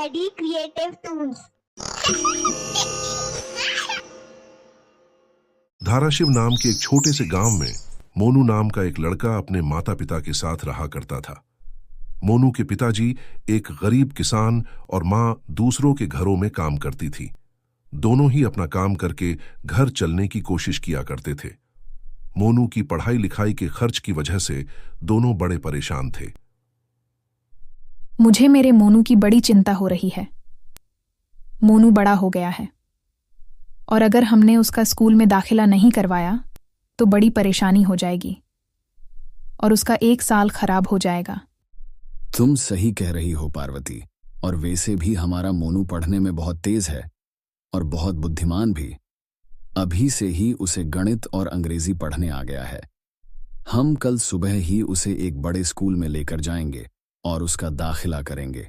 Study creative tools. Dharashiv नाम के एक छोटे से गांव में मोनू नाम का एक लड़का अपने माता पिता के साथ रहा करता था। मोनू के पिताजी एक गरीब किसान और मां दूसरों के घरों में काम करती थी। दोनों ही अपना काम करके घर चलने की कोशिश किया करते थे। मोनू की पढ़ाई लिखाई के खर्च की वजह से दोनों बड़े परेशान थे। मुझे मेरे मोनू की बड़ी चिंता हो रही है। मोनू बड़ा हो गया है और अगर हमने उसका स्कूल में दाखिला नहीं करवाया तो बड़ी परेशानी हो जाएगी और उसका 1 साल खराब हो जाएगा। तुम सही कह रही हो पार्वती, और वैसे भी हमारा मोनू पढ़ने में बहुत तेज है और बहुत बुद्धिमान भी। अभी से ही उसे गणित और अंग्रेजी पढ़ने आ गया है। हम कल सुबह ही उसे एक बड़े स्कूल में लेकर जाएंगे और उसका दाखिला करेंगे।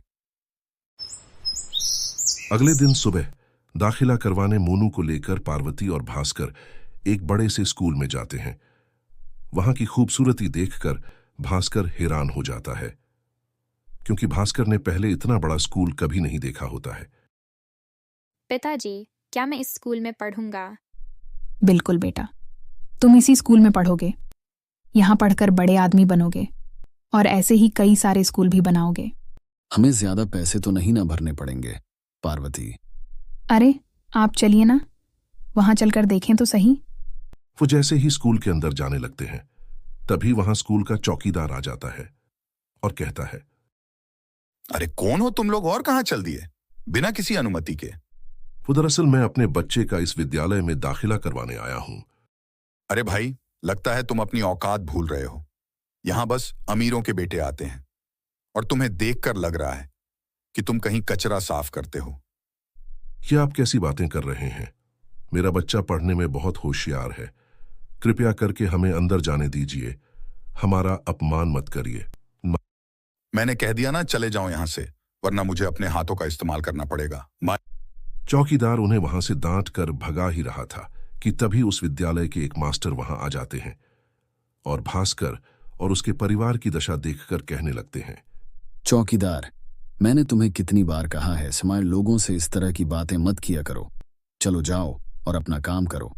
अगले दिन सुबह दाखिला करवाने मोनू को लेकर पार्वती और भास्कर एक बड़े से स्कूल में जाते हैं। वहां की खूबसूरती देखकर भास्कर हैरान हो जाता है, क्योंकि भास्कर ने पहले इतना बड़ा स्कूल कभी नहीं देखा होता है। पिताजी, क्या मैं इस स्कूल में पढ़ूंगा? बिल्कुल बेटा, तुम इसी स्कूल में पढ़ोगे। यहाँ पढ़कर बड़े आदमी बनोगे और ऐसे ही कई सारे स्कूल भी बनाओगे। हमें ज्यादा पैसे तो नहीं ना भरने पड़ेंगे पार्वती। अरे आप चलिए ना, वहां चलकर देखें तो सही। वो जैसे ही स्कूल के अंदर जाने लगते हैं तभी वहां स्कूल का चौकीदार आ जाता है और कहता है, अरे कौन हो तुम लोग और कहां चल दिए बिना किसी अनुमति के? वो दरअसल मैं अपने बच्चे का इस विद्यालय में दाखिला करवाने आया हूं। अरे भाई, लगता है तुम अपनी औकात भूल रहे हो। यहां बस अमीरों के बेटे आते हैं और तुम्हें देखकर लग रहा है कि तुम कहीं कचरा साफ करते हो। ये आप कैसी बातें कर रहे हैं? मेरा बच्चा पढ़ने में बहुत होशियार है। कृपया करके हमें अंदर जाने दीजिए। हमारा अपमान मत करिए। मैंने कह दिया ना, चले जाओ यहां से, वरना मुझे अपने हाथों का इस्तेमाल करना पड़ेगा। चौकीदार उन्हें वहां से डांट कर भगा ही रहा था कि तभी उस विद्यालय के एक मास्टर वहां आ जाते हैं और भास्कर और उसके परिवार की दशा देखकर कहने लगते हैं, चौकीदार, मैंने तुम्हें कितनी बार कहा है, समाज लोगों से इस तरह की बातें मत किया करो। चलो जाओ और अपना काम करो,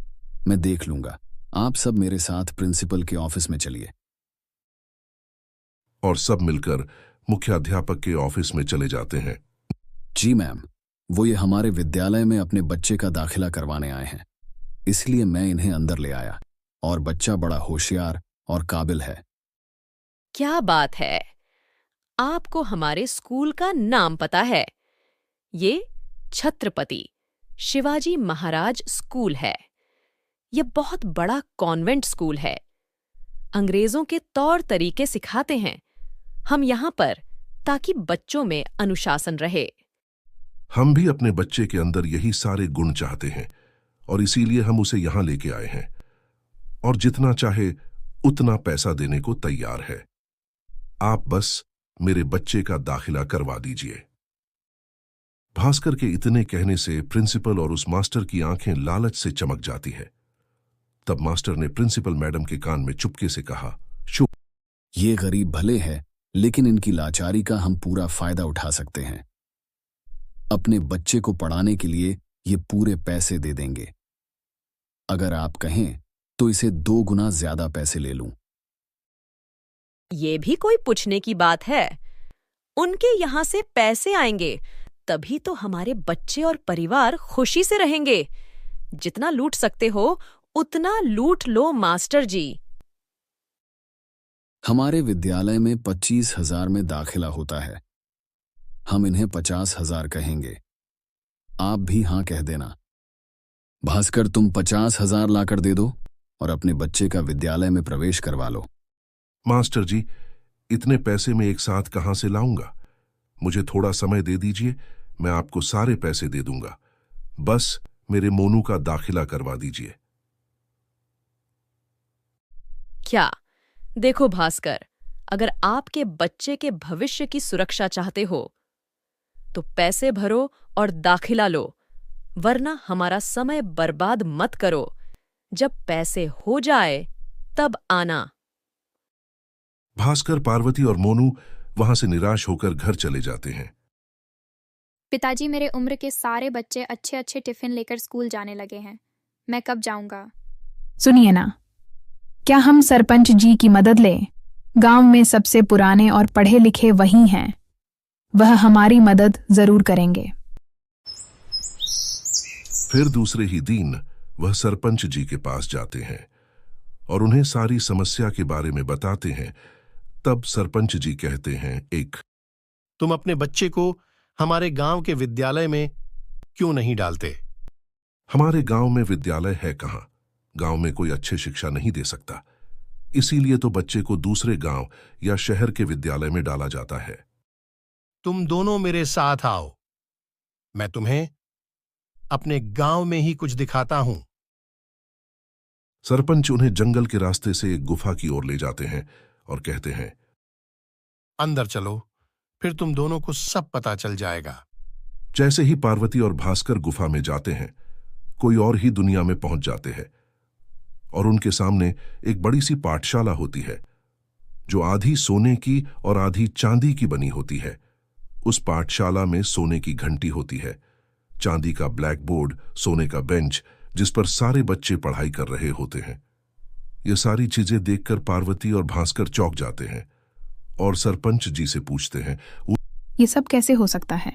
मैं देख लूंगा। आप सब मेरे साथ प्रिंसिपल के ऑफिस में चलिए। और सब मिलकर मुख्याध्यापक के ऑफिस में चले जाते हैं। जी मैम, वो ये हमारे विद्यालय में अपने बच्चे का दाखिला करवाने आए हैं, इसलिए मैं इन्हें अंदर ले आया और बच्चा बड़ा होशियार और काबिल है। क्या बात है, आपको हमारे स्कूल का नाम पता है। ये छत्रपति शिवाजी महाराज स्कूल है। यह बहुत बड़ा कॉन्वेंट स्कूल है। अंग्रेजों के तौर तरीके सिखाते हैं हम यहाँ पर, ताकि बच्चों में अनुशासन रहे। हम भी अपने बच्चे के अंदर यही सारे गुण चाहते हैं और इसीलिए हम उसे यहां लेके आए हैं और जितना चाहे उतना पैसा देने को तैयार है। आप बस मेरे बच्चे का दाखिला करवा दीजिए। भास्कर के इतने कहने से प्रिंसिपल और उस मास्टर की आंखें लालच से चमक जाती है। तब मास्टर ने प्रिंसिपल मैडम के कान में चुपके से कहा, चुप। ये गरीब भले हैं, लेकिन इनकी लाचारी का हम पूरा फायदा उठा सकते हैं। अपने बच्चे को पढ़ाने के लिए ये पूरे पैसे दे देंगे। अगर आप कहें तो इसे 2 गुना ज्यादा पैसे ले लूं। ये भी कोई पूछने की बात है? उनके यहाँ से पैसे आएंगे तभी तो हमारे बच्चे और परिवार खुशी से रहेंगे। जितना लूट सकते हो उतना लूट लो मास्टर जी। हमारे विद्यालय में 25,000 में दाखिला होता है। हम इन्हें 50,000 कहेंगे। आप भी हां कह देना। भास्कर, तुम 50,000 लाकर दे दो और अपने बच्चे का विद्यालय में प्रवेश करवा लो। मास्टर जी, इतने पैसे मैं एक साथ कहां से लाऊंगा? मुझे थोड़ा समय दे दीजिए, मैं आपको सारे पैसे दे दूंगा। बस मेरे मोनू का दाखिला करवा दीजिए। क्या? देखो भास्कर, अगर आपके बच्चे के भविष्य की सुरक्षा चाहते हो तो पैसे भरो और दाखिला लो, वरना हमारा समय बर्बाद मत करो। जब पैसे हो जाए तब आना। भास्कर, पार्वती और मोनू वहां से निराश होकर घर चले जाते हैं। पिताजी, मेरे उम्र के सारे बच्चे अच्छे अच्छे टिफिन लेकर स्कूल जाने लगे हैं। मैं कब जाऊंगा? सुनिए ना, क्या हम सरपंच जी की मदद लें? गांव में सबसे पुराने और पढ़े लिखे वही हैं। वह हमारी मदद जरूर करेंगे। फिर दूसरे ही दिन वह सरपंच जी के पास जाते हैं और उन्हें सारी समस्या के बारे में बताते हैं। तब सरपंच जी कहते हैं, तुम अपने बच्चे को हमारे गांव के विद्यालय में क्यों नहीं डालते? हमारे गांव में विद्यालय है कहां? गांव में कोई अच्छी शिक्षा नहीं दे सकता, इसीलिए तो बच्चे को दूसरे गांव या शहर के विद्यालय में डाला जाता है। तुम दोनों मेरे साथ आओ, मैं तुम्हें अपने गांव में ही कुछ दिखाता हूं। सरपंच उन्हें जंगल के रास्ते से एक गुफा की ओर ले जाते हैं और कहते हैं, अंदर चलो, फिर तुम दोनों को सब पता चल जाएगा। जैसे ही पार्वती और भास्कर गुफा में जाते हैं, कोई और ही दुनिया में पहुंच जाते हैं और उनके सामने एक बड़ी सी पाठशाला होती है जो आधी सोने की और आधी चांदी की बनी होती है। उस पाठशाला में सोने की घंटी होती है, चांदी का ब्लैक बोर्ड, सोने का बेंच जिस पर सारे बच्चे पढ़ाई कर रहे होते हैं। ये सारी चीजें देखकर पार्वती और भास्कर चौंक जाते हैं और सरपंच जी से पूछते हैं, ये सब कैसे हो सकता है?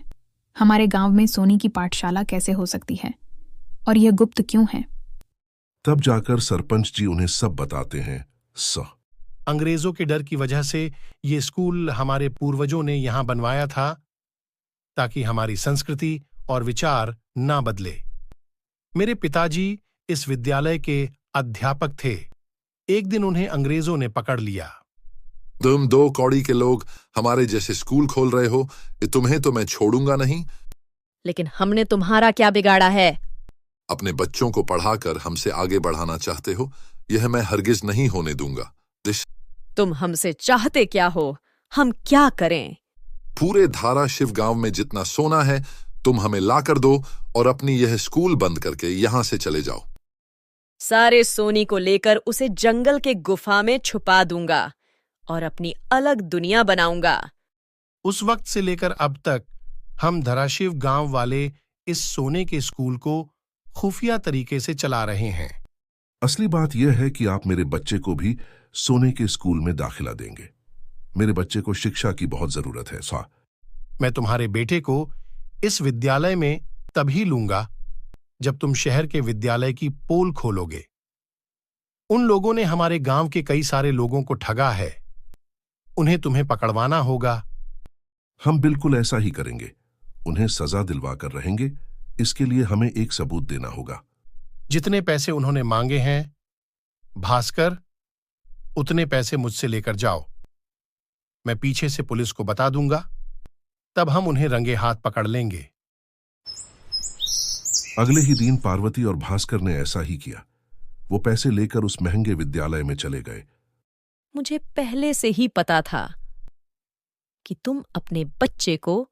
हमारे गांव में सोने की पाठशाला कैसे हो सकती है? और यह गुप्त क्यों है? तब जाकर सरपंच जी उन्हें सब बताते हैं। अंग्रेजों के डर की वजह से ये स्कूल हमारे पूर्वजों ने यहां बनवाया था ताकि हमारी संस्कृति और विचार ना बदले। मेरे पिताजी इस विद्यालय के अध्यापक थे। एक दिन उन्हें अंग्रेजों ने पकड़ लिया। तुम दो कौड़ी के लोग हमारे जैसे स्कूल खोल रहे हो, तुम्हें तो मैं छोड़ूंगा नहीं। लेकिन हमने तुम्हारा क्या बिगाड़ा है? अपने बच्चों को पढ़ाकर हमसे आगे बढ़ाना चाहते हो, यह मैं हरगिज नहीं होने दूंगा। तुम हमसे चाहते क्या हो? हम क्या करें? पूरे धाराशिव गांव में जितना सोना है तुम हमें ला कर दो और अपनी यह स्कूल बंद करके यहां से चले जाओ। सारे सोनी को लेकर उसे जंगल के गुफा में छुपा दूंगा और अपनी अलग दुनिया बनाऊंगा। उस वक्त से लेकर अब तक हम धाराशिव गांव वाले इस सोने के स्कूल को खुफिया तरीके से चला रहे हैं। असली बात यह है कि आप मेरे बच्चे को भी सोने के स्कूल में दाखिला देंगे। मेरे बच्चे को शिक्षा की बहुत जरूरत है। मैं तुम्हारे बेटे को इस विद्यालय में तभी लूंगा जब तुम शहर के विद्यालय की पोल खोलोगे। उन लोगों ने हमारे गांव के कई सारे लोगों को ठगा है, उन्हें तुम्हें पकड़वाना होगा। हम बिल्कुल ऐसा ही करेंगे, उन्हें सजा दिलवा कर रहेंगे। इसके लिए हमें एक सबूत देना होगा। जितने पैसे उन्होंने मांगे हैं भास्कर, उतने पैसे मुझसे लेकर जाओ। मैं पीछे से पुलिस को बता दूंगा, तब हम उन्हें रंगे हाथ पकड़ लेंगे। अगले ही दिन पार्वती और भास्कर ने ऐसा ही किया। वो पैसे लेकर उस महंगे विद्यालय में चले गए। मुझे पहले से ही पता था कि तुम अपने बच्चे को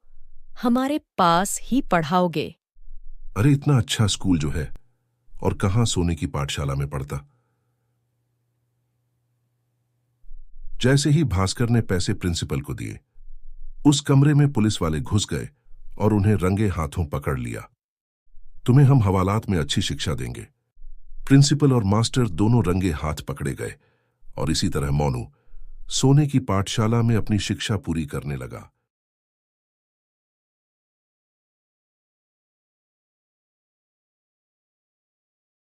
हमारे पास ही पढ़ाओगे। अरे इतना अच्छा स्कूल जो है, और कहां सोने की पाठशाला में पढ़ता। जैसे ही भास्कर ने पैसे प्रिंसिपल को दिए, उस कमरे में पुलिस वाले घुस गए और उन्हें रंगे हाथों पकड़ लिया। तुम्हें हम हवालात में अच्छी शिक्षा देंगे। प्रिंसिपल और मास्टर दोनों रंगे हाथ पकड़े गए और इसी तरह मोनू सोने की पाठशाला में अपनी शिक्षा पूरी करने लगा।